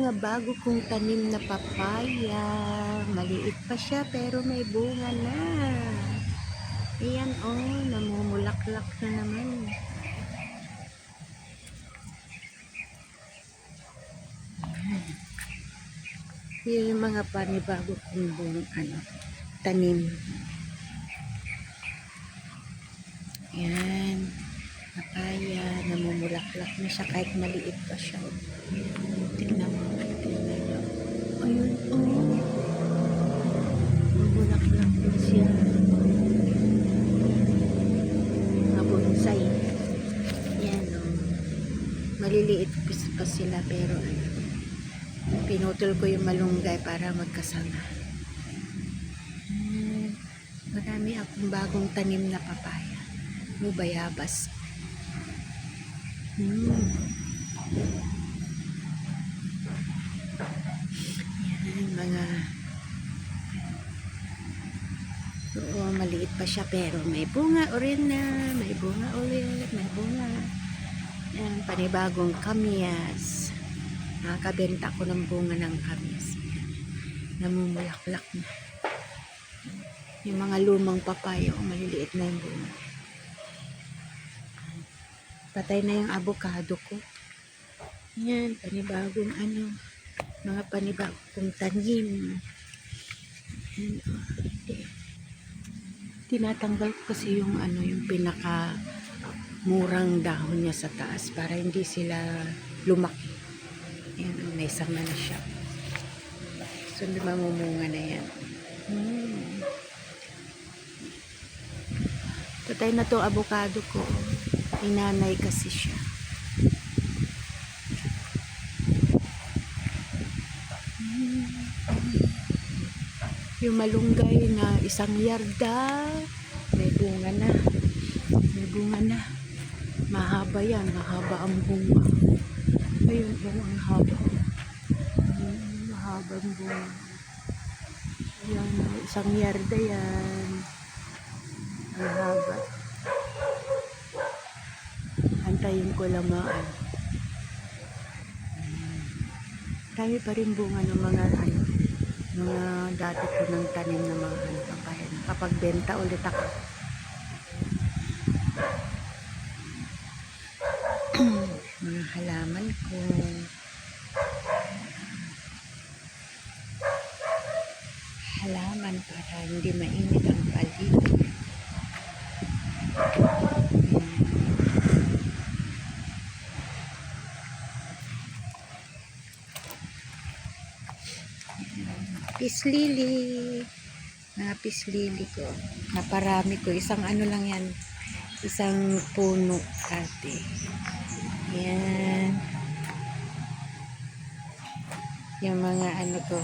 mga bago kong tanim na papaya. Maliit pa siya pero may bunga na. Ayan oh, namumulaklak na naman. Yan yung mga panibago kong tanim. Yan. Papaya, namumulaklak na siya kahit maliit pa siya. Tingnan mo. Ayun, oh. Namumulaklak din siya. Mga bonsai. Yan, oh. Maliliit pa sila pero pinutol ko yung malunggay para magkasama. Marami akong bagong tanim na papaya. Bayabas. Yan, mga maliit pa siya pero may bunga ulit na. May bunga ulit. May bunga. Yan, panibagong kamyas. Nakakabenta ko ng bunga ng kamyas. Namumulaklak na. Yung mga lumang papaya, maliliit na yung bunga. Patay na yung avocado ko. Yan, panibagong mga panibagong tanim. Yan, tinatanggal ko kasi yung yung pinaka murang dahon niya sa taas para hindi sila lumaki. Yan, may sama na siya. So, mamumunga na yan. Patay na to avocado ko. Inanay kasi siya. Yung malunggay na 1 yarda, may bunga na. May bunga na. Mahaba yan. Mahaba ang bunga. Ayun, ang haba. Mahaba ang bunga. Yan, 1 yarda yan. Ang haba. Antayin ko lang dami pa rin bunga ng mga dati ko ng tanim ng mga papaya. Kapag benta ulit ako. Mga halaman ko. Halaman para hindi mainit ang paligid. Pislili. Mga pislili ko. Naparami ko. Isang lang yan. Isang puno ate. Yan. Yung mga ko.